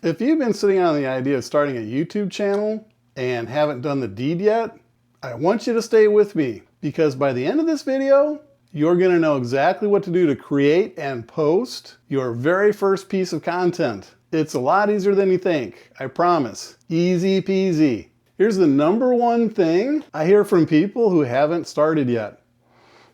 If you've been sitting on the idea of starting a YouTube channel and haven't done the deed yet, I want you to stay with me because by the end of this video, you're going to know exactly what to do to create and post your very first piece of content. It's a lot easier than you think, I promise. Easy peasy. Here's the number one thing I hear from people who haven't started yet.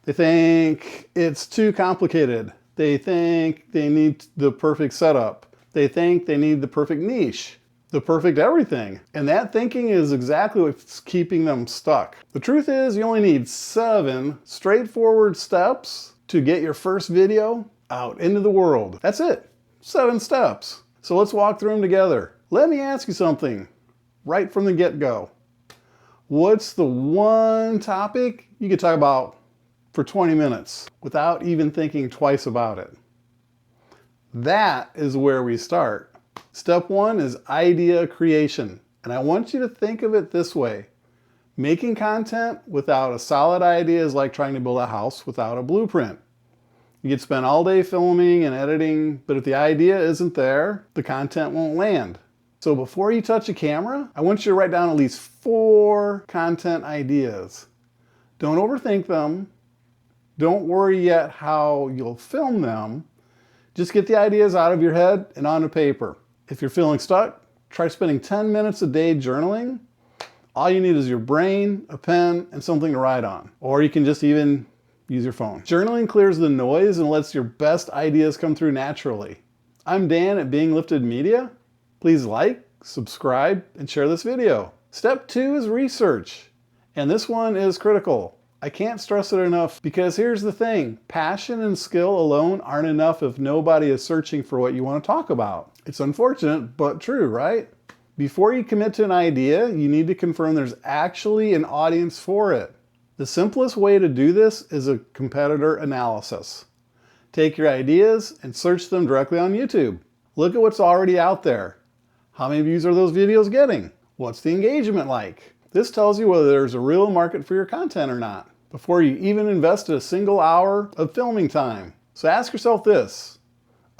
They think it's too complicated. They think they need the perfect setup. They think they need the perfect niche, the perfect everything. And that thinking is exactly what's keeping them stuck. The truth is you only need 7 straightforward steps to get your first video out into the world. That's it, 7 steps. So let's walk through them together. Let me ask you something right from the get-go. What's the one topic you could talk about for 20 minutes without even thinking twice about it? That is where we start. Step 1 is idea creation. And I want you to think of it this way. Making content without a solid idea is like trying to build a house without a blueprint. You could spend all day filming and editing, but if the idea isn't there, the content won't land. So before you touch a camera, I want you to write down at least 4 content ideas. Don't overthink them. Don't worry yet how you'll film them. Just get the ideas out of your head and onto paper. If you're feeling stuck, try spending 10 minutes a day journaling. All you need is your brain, a pen, and something to write on. Or you can just even use your phone. Journaling clears the noise and lets your best ideas come through naturally. I'm Dan at Being Lifted Media. Please like, subscribe, and share this video. Step 2 is research. And this one is critical. I can't stress it enough because here's the thing. Passion and skill alone aren't enough if nobody is searching for what you want to talk about. It's unfortunate, but true, right? Before you commit to an idea, you need to confirm there's actually an audience for it. The simplest way to do this is a competitor analysis. Take your ideas and search them directly on YouTube. Look at what's already out there. How many views are those videos getting? What's the engagement like? This tells you whether there's a real market for your content or not, before you even invested a single hour of filming time. So ask yourself this,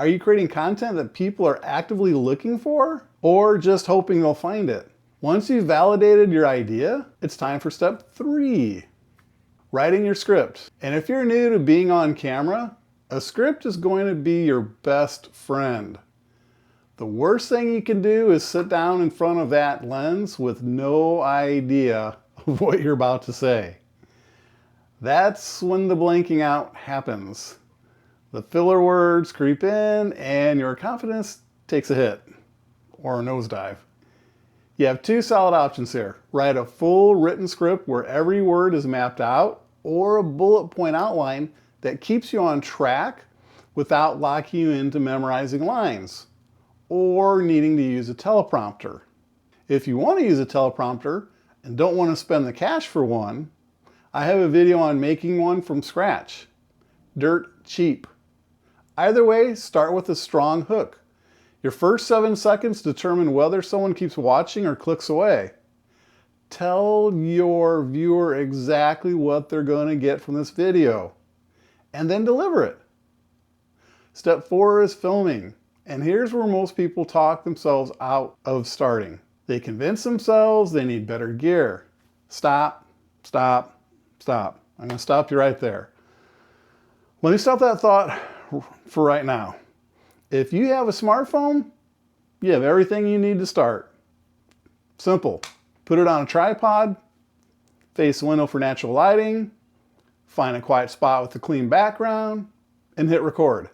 are you creating content that people are actively looking for or just hoping they'll find it? Once you've validated your idea, it's time for step 3, writing your script. And if you're new to being on camera, a script is going to be your best friend. The worst thing you can do is sit down in front of that lens with no idea of what you're about to say. That's when the blanking out happens. The filler words creep in and your confidence takes a hit or a nosedive. You have 2 solid options here. Write a full written script where every word is mapped out, or a bullet point outline that keeps you on track without locking you into memorizing lines or needing to use a teleprompter. If you want to use a teleprompter and don't want to spend the cash for one, I have a video on making one from scratch. Dirt cheap. Either way, start with a strong hook. Your first 7 seconds determine whether someone keeps watching or clicks away. Tell your viewer exactly what they're going to get from this video, and then deliver it. Step 4 is filming, and here's where most people talk themselves out of starting. They convince themselves they need better gear. Stop, stop, stop. I'm going to stop you right there. Let me stop that thought for right now. If you have a smartphone, you have everything you need to start. Simple. Put it on a tripod, face a window for natural lighting, find a quiet spot with a clean background, and hit record.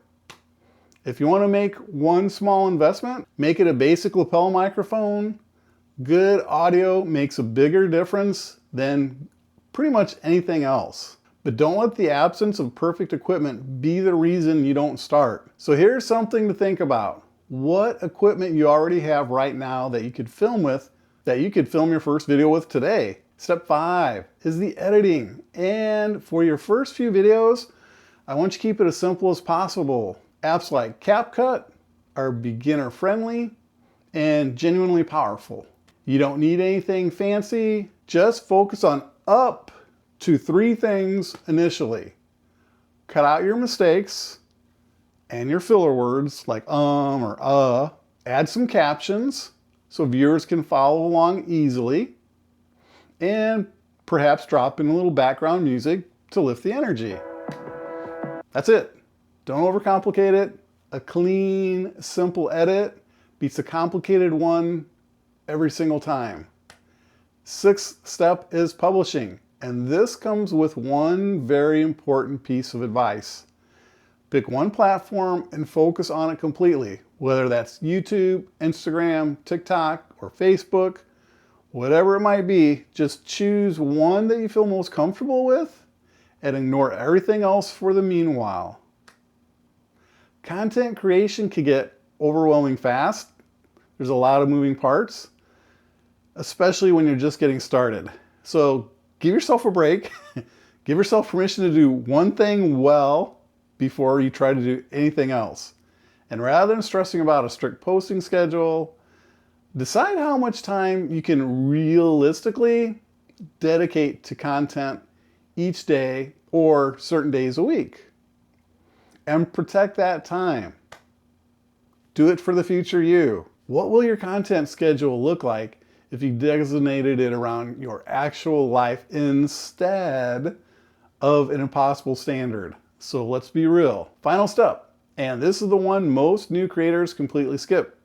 If you want to make one small investment, make it a basic lapel microphone. Good audio makes a bigger difference than pretty much anything else. But don't let the absence of perfect equipment be the reason you don't start. So here's something to think about. What equipment you already have right now that you could film with, that you could film your first video with today. Step 5 is the editing. And for your first few videos, I want you to keep it as simple as possible. Apps like CapCut are beginner friendly and genuinely powerful. You don't need anything fancy. Just focus on up to 3 things initially. Cut out your mistakes and your filler words like or Add some captions so viewers can follow along easily, and perhaps drop in a little background music to lift the energy. That's it. Don't overcomplicate it. A clean, simple edit beats a complicated one every single time. Sixth step is publishing, and this comes with one very important piece of advice. Pick one platform and focus on it completely, whether that's YouTube, Instagram, TikTok, or Facebook. Whatever it might be, just choose one that you feel most comfortable with and ignore everything else for the meanwhile. Content creation can get overwhelming fast. There's a lot of moving parts, especially when you're just getting started. So give yourself a break. Give yourself permission to do one thing well before you try to do anything else. And rather than stressing about a strict posting schedule, decide how much time you can realistically dedicate to content each day or certain days a week. And protect that time. Do it for the future you. What will your content schedule look like if you designated it around your actual life instead of an impossible standard? So let's be real. Final step, and this is the one most new creators completely skip.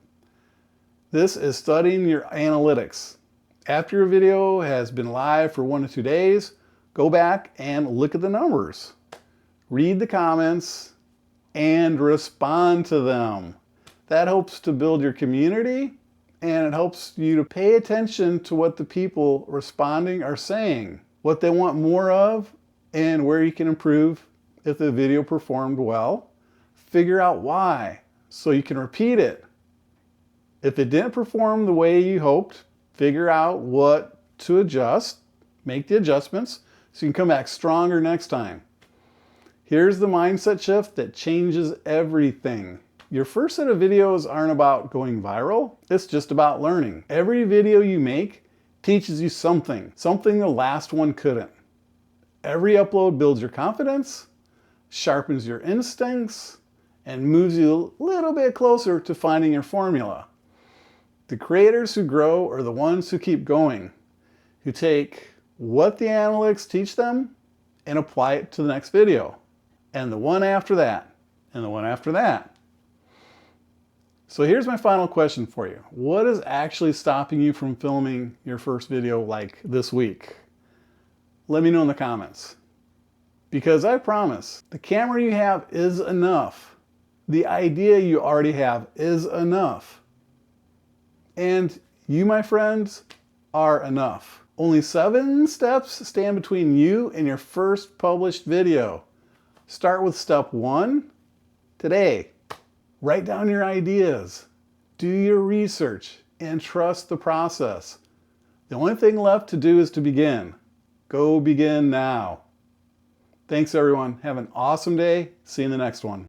This is studying your analytics. After your video has been live for 1 to 2 days, go back and look at the numbers. Read the comments and respond to them. That helps to build your community, and it helps you to pay attention to what the people responding are saying, what they want more of, and where you can improve if the video performed well. Figure out why so you can repeat it. If it didn't perform the way you hoped, figure out what to adjust, make the adjustments so you can come back stronger next time. Here's the mindset shift that changes everything. Your first set of videos aren't about going viral, it's just about learning. Every video you make teaches you something the last one couldn't. Every upload builds your confidence, sharpens your instincts, and moves you a little bit closer to finding your formula. The creators who grow are the ones who keep going, who take what the analytics teach them and apply it to the next video, and the one after that, and the one after that. So here's my final question for you. What is actually stopping you from filming your first video like this week? Let me know in the comments. Because I promise, the camera you have is enough. The idea you already have is enough. And you, my friends, are enough. Only 7 steps stand between you and your first published video. Start with step 1 today. Write down your ideas. Do your research and trust the process. The only thing left to do is to begin. Go begin now. Thanks everyone. Have an awesome day. See you in the next one.